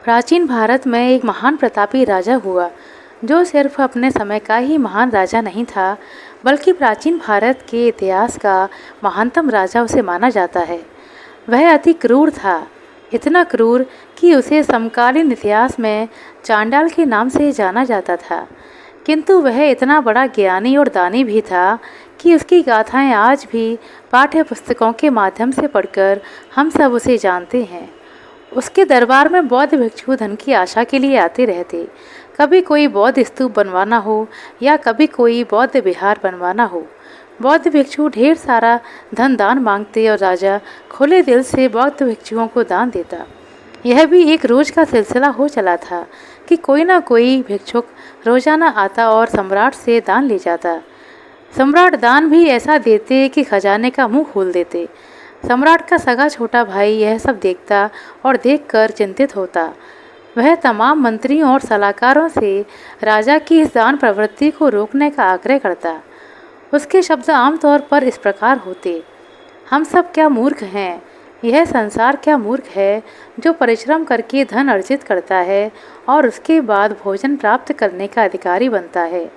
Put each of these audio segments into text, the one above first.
प्राचीन भारत में एक महान प्रतापी राजा हुआ जो सिर्फ अपने समय का ही महान राजा नहीं था, बल्कि प्राचीन भारत के इतिहास का महानतम राजा उसे माना जाता है। वह अति क्रूर था, इतना क्रूर कि उसे समकालीन इतिहास में चांडाल के नाम से जाना जाता था। किंतु वह इतना बड़ा ज्ञानी और दानी भी था कि उसकी गाथाएं आज भी पाठ्य पुस्तकों के माध्यम से पढ़कर हम सब उसे जानते हैं। उसके दरबार में बौद्ध भिक्षु धन की आशा के लिए आते रहते। कभी कोई बौद्ध स्तूप बनवाना हो या कभी कोई बौद्ध विहार बनवाना हो, बौद्ध भिक्षु ढेर सारा धन दान मांगते और राजा खुले दिल से बौद्ध भिक्षुओं को दान देता। यह भी एक रोज का सिलसिला हो चला था कि कोई ना कोई भिक्षुक रोजाना आता और सम्राट से दान ले जाता। सम्राट दान भी ऐसा देते कि खजाने का मुंह खोल देते। सम्राट का सगा छोटा भाई यह सब देखता और देखकर चिंतित होता। वह तमाम मंत्रियों और सलाहकारों से राजा की इस दान प्रवृत्ति को रोकने का आग्रह करता। उसके शब्द आमतौर पर इस प्रकार होते: हम सब क्या मूर्ख हैं, यह संसार क्या मूर्ख है जो परिश्रम करके धन अर्जित करता है और उसके बाद भोजन प्राप्त करने का अधिकारी बनता है,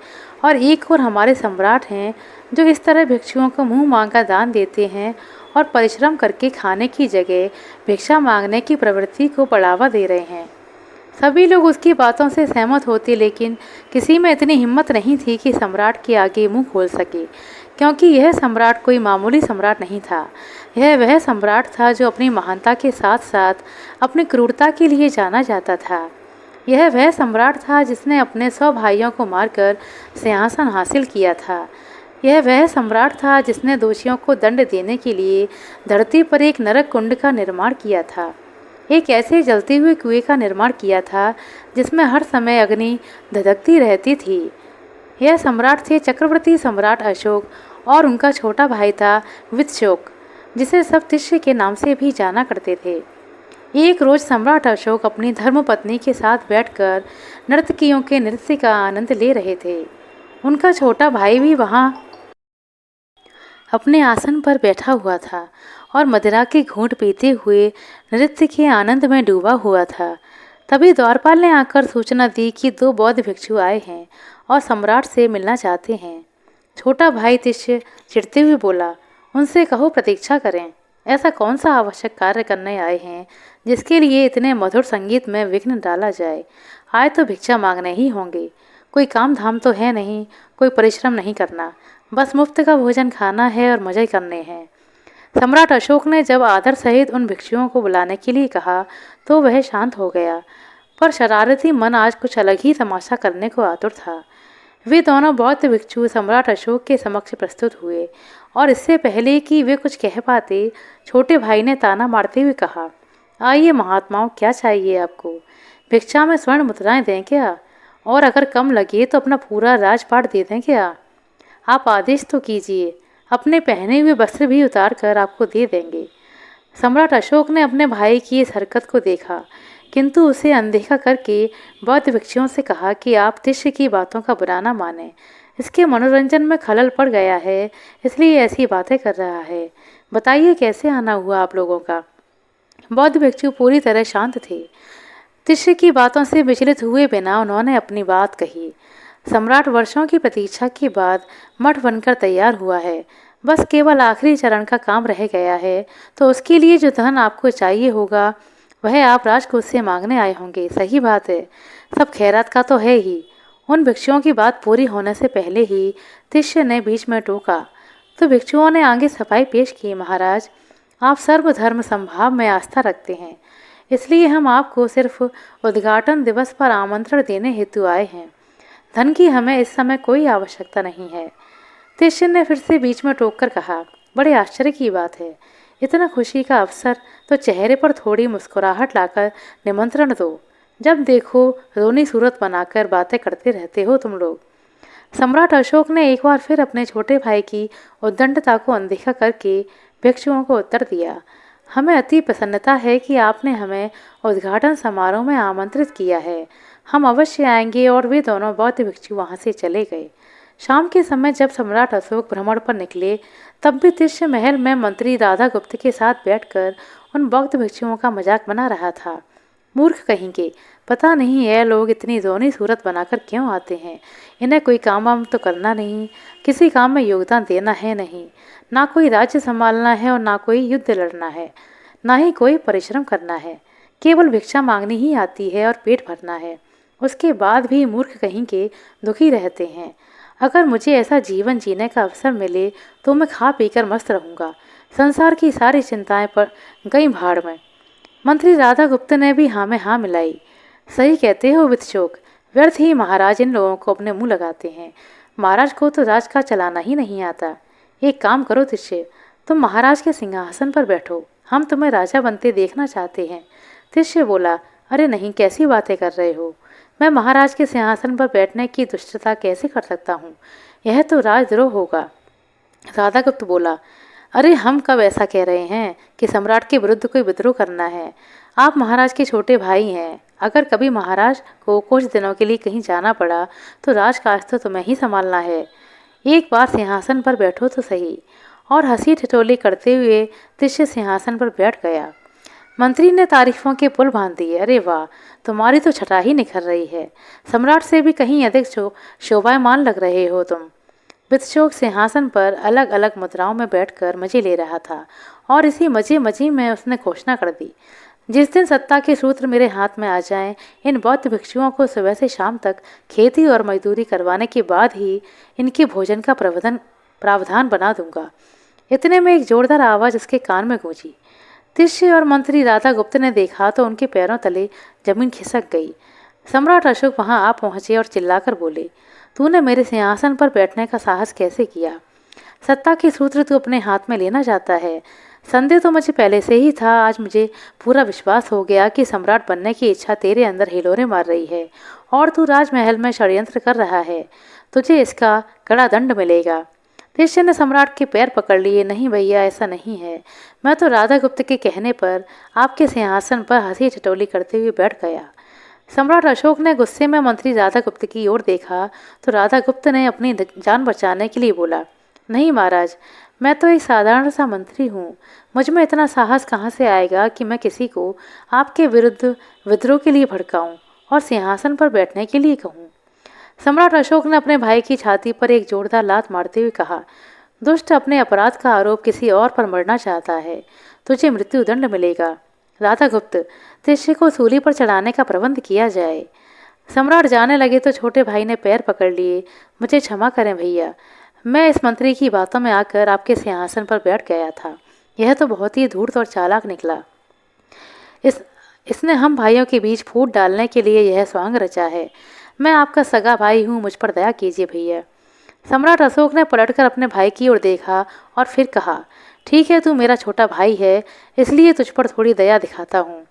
और एक और हमारे सम्राट हैं जो इस तरह भिक्षुओं को मुंह मांगा दान देते हैं और परिश्रम करके खाने की जगह भिक्षा मांगने की प्रवृत्ति को बढ़ावा दे रहे हैं। सभी लोग उसकी बातों से सहमत होते, लेकिन किसी में इतनी हिम्मत नहीं थी कि सम्राट के आगे मुंह खोल सके, क्योंकि यह सम्राट कोई मामूली सम्राट नहीं था। यह वह सम्राट था जो अपनी महानता के साथ साथ अपनी क्रूरता के लिए जाना जाता था। यह वह सम्राट था जिसने अपने 100 भाइयों को मारकर सिंहासन हासिल किया था। यह वह सम्राट था जिसने दोषियों को दंड देने के लिए धरती पर एक नरक कुंड का निर्माण किया था, एक ऐसे जलते हुए कुएं का निर्माण किया था जिसमें हर समय अग्नि धधकती रहती थी। यह सम्राट थे चक्रवर्ती सम्राट अशोक, और उनका छोटा भाई था वित्तशोक, जिसे सब तिष्य के नाम से भी जाना करते थे। एक रोज सम्राट अशोक अपनी धर्मपत्नी के साथ बैठकर नर्तकियों के नृत्य का आनंद ले रहे थे। उनका छोटा भाई भी वहाँ अपने आसन पर बैठा हुआ था और मदिरा के घूंट पीते हुए नृत्य के आनंद में डूबा हुआ था। तभी द्वारपाल ने आकर सूचना दी कि 2 बौद्ध भिक्षु आए हैं और सम्राट से मिलना चाहते हैं। छोटा भाई तिष्य चिढ़ते हुए बोला, उनसे कहो प्रतीक्षा करें। ऐसा कौन सा आवश्यक कार्य करने आए हैं जिसके लिए इतने मधुर संगीत में विघ्न डाला जाए। आए तो भिक्षा मांगने ही होंगे, कोई काम धाम तो है नहीं, कोई परिश्रम नहीं करना, बस मुफ्त का भोजन खाना है और मजे करने हैं। सम्राट अशोक ने जब आदर सहित उन भिक्षुओं को बुलाने के लिए कहा तो वह शांत हो गया, पर शरारती मन आज कुछ अलग ही तमाशा करने को आतुर था। वे दोनों बौद्ध भिक्षु सम्राट अशोक के समक्ष प्रस्तुत हुए, और इससे पहले कि वे कुछ कह पाते, छोटे भाई ने ताना मारते हुए कहा, आइए महात्माओं, क्या चाहिए आपको? भिक्षा में स्वर्ण मुद्राएं दें क्या? और अगर कम लगे तो अपना पूरा राजपाट दे दें क्या? आप आदेश तो कीजिए, अपने पहने हुए वस्त्र भी उतार कर आपको दे देंगे। सम्राट अशोक ने अपने भाई की इस हरकत को देखा, किंतु उसे अनदेखा करके बौद्ध भिक्षुओं से कहा कि आप तिष्य की बातों का बुरा ना माने, इसके मनोरंजन में खलल पड़ गया है, इसलिए ऐसी बातें कर रहा है। बताइए कैसे आना हुआ आप लोगों का? बौद्ध भिक्षु पूरी तरह शांत थे। तिष्य की बातों से विचलित हुए बिना उन्होंने अपनी बात कही। सम्राट वर्षों की प्रतीक्षा के बाद मठ बनकर तैयार हुआ है, बस केवल आखिरी चरण का काम रह गया है, तो उसके लिए जो धन आपको चाहिए होगा वह आप राजकोष से मांगने आए होंगे। सही बात है, सब खैरात का तो है ही। उन भिक्षुओं की बात पूरी होने से पहले ही तिष्य ने बीच में टोका, तो भिक्षुओं ने आगे सफाई पेश की, महाराज आप सर्वधर्म संभाव में आस्था रखते हैं, इसलिए हम आपको सिर्फ उद्घाटन दिवस पर आमंत्रण देने हेतु आए हैं। धन की हमें इस समय कोई आवश्यकता नहीं है। तिष्य ने फिर से बीच में टोककर कहा, बड़े आश्चर्य की बात है, इतना खुशी का अवसर, तो चेहरे पर थोड़ी मुस्कुराहट लाकर निमंत्रण दो। जब देखो रोनी सूरत बनाकर बातें करते रहते हो तुम लोग। सम्राट अशोक ने एक बार फिर अपने छोटे भाई की उद्दंडता को अनदेखा करके भिक्षुओं को उत्तर दिया, हमें अति प्रसन्नता है कि आपने हमें उद्घाटन समारोह में आमंत्रित किया है, हम अवश्य आएंगे। और वे दोनों बौद्ध भिक्षु वहाँ से चले गए। शाम के समय जब सम्राट अशोक भ्रमण पर निकले, तब भी तिष्य महल में मंत्री राधा गुप्त के साथ बैठकर उन बौद्ध भिक्षुओं का मजाक बना रहा था। मूर्ख कहेंगे, पता नहीं यह लोग इतनी रोनी सूरत बनाकर क्यों आते हैं। इन्हें कोई काम वाम तो करना नहीं, किसी काम में योगदान देना है नहीं, ना कोई राज्य संभालना है और ना कोई युद्ध लड़ना है, ना ही कोई परिश्रम करना है। केवल भिक्षा मांगनी ही आती है और पेट भरना है। उसके बाद भी मूर्ख कहेंगे दुखी रहते हैं। अगर मुझे ऐसा जीवन जीने का अवसर मिले तो मैं खा पीकर मस्त रहूँगा। संसार की सारी चिंताएं पर गई भाड़ में। मंत्री राधा गुप्त ने भी हाँ में हाँ मिलाई। सही कहते हो वित्तचोक, व्यर्थ ही महाराज इन लोगों को अपने मुंह लगाते हैं। महाराज को तो राज का चलाना ही नहीं आता। एक काम करो तिष्य, तुम महाराज के सिंहासन पर बैठो, हम तुम्हें राजा बनते देखना चाहते हैं। तिष्य बोला, अरे नहीं, कैसी बातें कर रहे हो। मैं महाराज के सिंहासन पर बैठने की दुष्टता कैसे कर सकता हूँ, यह तो राजद्रोह होगा। राधा गुप्त बोला, अरे हम कब ऐसा कह रहे हैं कि सम्राट के विरुद्ध कोई विद्रोह करना है। आप महाराज के छोटे भाई हैं। अगर कभी महाराज को कुछ दिनों के लिए कहीं जाना पड़ा तो राजकाज तो तुम्हें ही संभालना है। एक बार सिंहासन पर बैठो तो सही। और हंसी ठिठोली करते हुए तिष्य सिंहासन पर बैठ गया। मंत्री ने तारीफों के पुल बांध दिए। अरे वाह, तुम्हारी तो छटा ही निखर रही है। सम्राट से भी कहीं अधिक शोभायमान लग रहे हो तुम। वित्तचोक सिंहासन पर अलग अलग मुद्राओं में बैठकर मजे ले रहा था और इसी मजे मजे में उसने घोषणा कर दी, जिस दिन सत्ता के सूत्र मेरे हाथ में आ जाएं, इन बौद्ध भिक्षुओं को सुबह से शाम तक खेती और मजदूरी करवाने के बाद ही इनके भोजन का प्रावधान बना दूंगा। इतने में एक जोरदार आवाज़ उसके कान में गूंजी। तिष्य और मंत्री राधा गुप्त ने देखा तो उनके पैरों तले जमीन खिसक गई। सम्राट अशोक वहां आ पहुंचे और चिल्लाकर बोले, तूने मेरे सिंहासन पर बैठने का साहस कैसे किया। सत्ता के सूत्र तू अपने हाथ में लेना चाहता है। संदेह तो मुझे पहले से ही था, आज मुझे पूरा विश्वास हो गया कि सम्राट बनने की इच्छा तेरे अंदर हिलोरे मार रही है और तू राजमहल में षड्यंत्र कर रहा है। तुझे इसका कड़ा दंड मिलेगा। तिष्य ने सम्राट के पैर पकड़ लिए। नहीं भैया, ऐसा नहीं है। मैं तो राधा गुप्त के कहने पर आपके सिंहासन पर हंसी ठिठोली करते हुए बैठ गया। सम्राट अशोक ने गुस्से में मंत्री राधा गुप्त की ओर देखा तो राधा गुप्त ने अपनी जान बचाने के लिए बोला, नहीं महाराज, मैं तो एक साधारण सा मंत्री हूँ। मुझ में इतना साहस कहाँ से आएगा कि मैं किसी को आपके विरुद्ध विद्रोह के लिए भड़काऊँ और सिंहासन पर बैठने के लिए कहूँ। सम्राट अशोक ने अपने भाई की छाती पर एक जोरदार लात मारते हुए कहा, दुष्ट अपने अपराध का आरोप किसी और पर मरना चाहता है। तुझे मृत्युदंड मिलेगा। राधा गुप्त, तिष्य को सूली पर चढ़ाने का प्रबंध किया जाए। सम्राट जाने लगे तो छोटे भाई ने पैर पकड़ लिए। मुझे क्षमा करें भैया, मैं इस मंत्री की बातों में आकर आपके सिंहासन पर बैठ गया था। यह तो बहुत ही धूर्त और चालाक निकला। इसने हम भाइयों के बीच फूट डालने के लिए यह स्वांग रचा है। मैं आपका सगा भाई हूँ, मुझ पर दया कीजिए भैया। सम्राट अशोक ने पलटकर अपने भाई की ओर देखा और फिर कहा, ठीक है, तू मेरा छोटा भाई है, इसलिए तुझ पर थोड़ी दया दिखाता हूँ।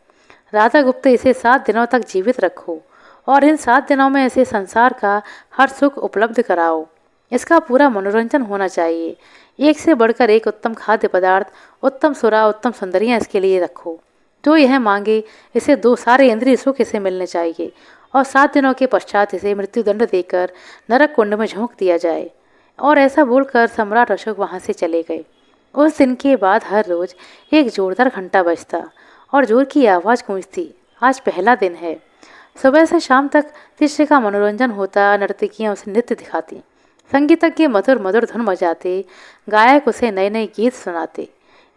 राधा गुप्त, इसे 7 दिनों तक जीवित रखो और इन 7 दिनों में इसे संसार का हर सुख उपलब्ध कराओ। इसका पूरा मनोरंजन होना चाहिए। एक से बढ़कर एक उत्तम खाद्य पदार्थ, उत्तम सुरा, उत्तम सुंदरियाँ इसके लिए रखो। जो यह मांगे इसे दो। सारे इंद्रिय सुख इसे मिलने चाहिए और 7 दिनों के पश्चात इसे मृत्युदंड देकर नरक कुंड में झोंक दिया जाए। और ऐसा बोलकर सम्राट अशोक वहाँ से चले गए। उस दिन के बाद हर रोज एक जोरदार घंटा बजता और जोर की आवाज़ गूंजती, आज पहला दिन है। सुबह से शाम तक तिष्य का मनोरंजन होता। नर्तकियाँ उसे नृत्य दिखाती, संगीतज्ञ मधुर मधुर धुन बजाते, गायक उसे नए नए गीत सुनाते।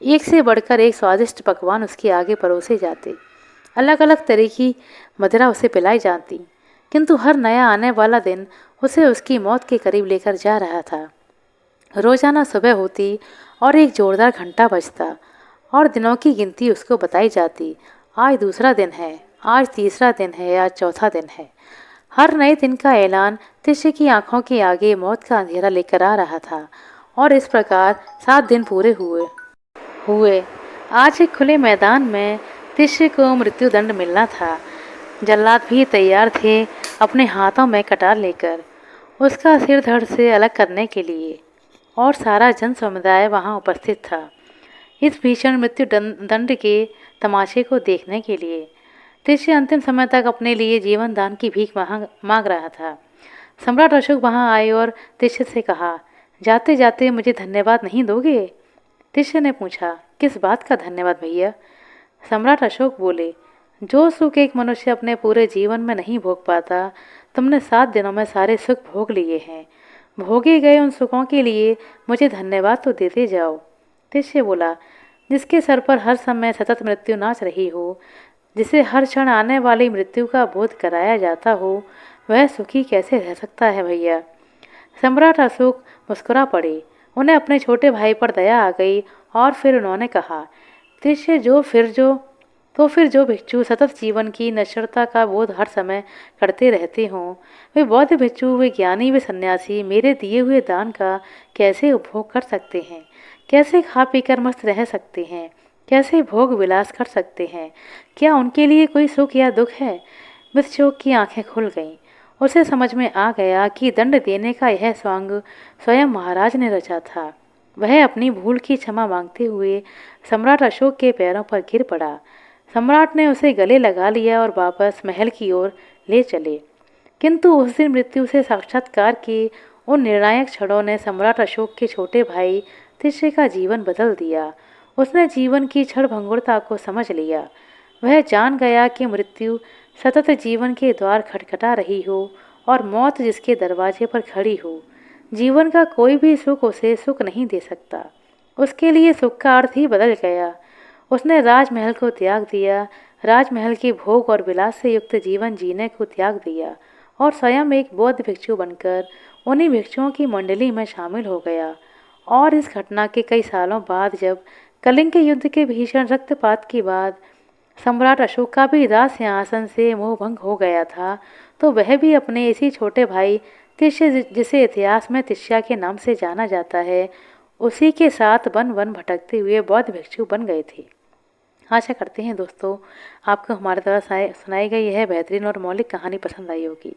एक से बढ़कर एक स्वादिष्ट पकवान उसके आगे परोसे जाते। अलग अलग तरह की मदिरा उसे पिलाई जाती। किंतु हर नया आने वाला दिन उसे उसकी मौत के करीब लेकर जा रहा था। रोजाना सुबह होती और एक जोरदार घंटा बजता और दिनों की गिनती उसको बताई जाती। आज दूसरा दिन है, आज तीसरा दिन है, आज चौथा दिन है। हर नए दिन का ऐलान तिष्य की आंखों के आगे मौत का अंधेरा लेकर आ रहा था। और इस प्रकार 7 दिन पूरे हुए। आज एक खुले मैदान में तिष्य को मृत्युदंड मिलना था। जल्लाद भी तैयार थे अपने हाथों में कटार लेकर उसका सिर धड़ से अलग करने के लिए, और सारा जन समुदाय वहाँ उपस्थित था इस भीषण मृत्यु दंड के तमाशे को देखने के लिए। तिष्य अंतिम समय तक अपने लिए जीवन दान की भीख मांग रहा था। सम्राट अशोक वहाँ आए और तिष्य से कहा, जाते जाते मुझे धन्यवाद नहीं दोगे। तिष्य ने पूछा, किस बात का धन्यवाद भैया। सम्राट अशोक बोले, जो सुख एक मनुष्य अपने पूरे जीवन में नहीं भोग पाता, तुमने 7 दिनों में सारे सुख भोग लिए हैं। भोगे गए उन सुखों के लिए मुझे धन्यवाद तो देते जाओ। शिष्य बोला, जिसके सर पर हर समय सतत मृत्यु नाच रही हो, जिसे हर क्षण आने वाली मृत्यु का बोध कराया जाता हो, वह सुखी कैसे रह सकता है भैया। सम्राट अशोक मुस्कुरा पड़े। उन्हें अपने छोटे भाई पर दया आ गई और फिर उन्होंने कहा, शिष्य फिर जो भिक्षु सतत जीवन की नश्वरता का बोध हर समय करते रहते हों, वे बौद्ध भिक्षु, वे ज्ञानी, वे सन्यासी मेरे दिए हुए दान का कैसे उपभोग कर सकते हैं, कैसे खा पीकर मस्त रह सकते हैं, कैसे भोग विलास कर सकते हैं। क्या उनके लिए कोई सुख या दुख है। मृतशोक की आंखें खुल गईं। उसे समझ में आ गया कि दंड देने का यह स्वांग स्वयं महाराज ने रचा था। वह अपनी भूल की क्षमा मांगते हुए सम्राट अशोक के पैरों पर गिर पड़ा। सम्राट ने उसे गले लगा लिया और वापस महल की ओर ले चले। किंतु उस दिन मृत्यु से साक्षात्कार के उन निर्णायक क्षणों ने सम्राट अशोक के छोटे भाई शिष्य का जीवन बदल दिया। उसने जीवन की क्षण भंगुरता को समझ लिया। वह जान गया कि मृत्यु सतत जीवन के द्वार खटखटा रही हो और मौत जिसके दरवाजे पर खड़ी हो, जीवन का कोई भी सुख उसे सुख नहीं दे सकता। उसके लिए सुख का अर्थ ही बदल गया। उसने राजमहल को त्याग दिया, राजमहल के भोग और विलास से युक्त जीवन जीने को त्याग दिया और स्वयं एक बौद्ध भिक्षु बनकर उन्हीं भिक्षुओं की मंडली में शामिल हो गया। और इस घटना के कई सालों बाद जब कलिंग के युद्ध के भीषण रक्तपात के बाद सम्राट अशोक का भी राज सिंहासन से मोहभंग हो गया था, तो वह भी अपने इसी छोटे भाई तिष्य, जिसे इतिहास में तिष्या के नाम से जाना जाता है, उसी के साथ वन वन भटकते हुए बौद्ध भिक्षु बन गए थे। आशा करते हैं दोस्तों आपको हमारे द्वारा सुनाई गई यह बेहतरीन और मौलिक कहानी पसंद आई होगी।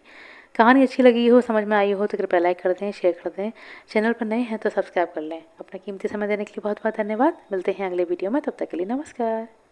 कहानी अच्छी लगी हो, समझ में आई हो तो कृपया लाइक कर दें, शेयर कर दें। चैनल पर नए हैं तो सब्सक्राइब कर लें। अपना कीमती समय देने के लिए बहुत बहुत धन्यवाद। मिलते हैं अगले वीडियो में, तब तक के लिए नमस्कार।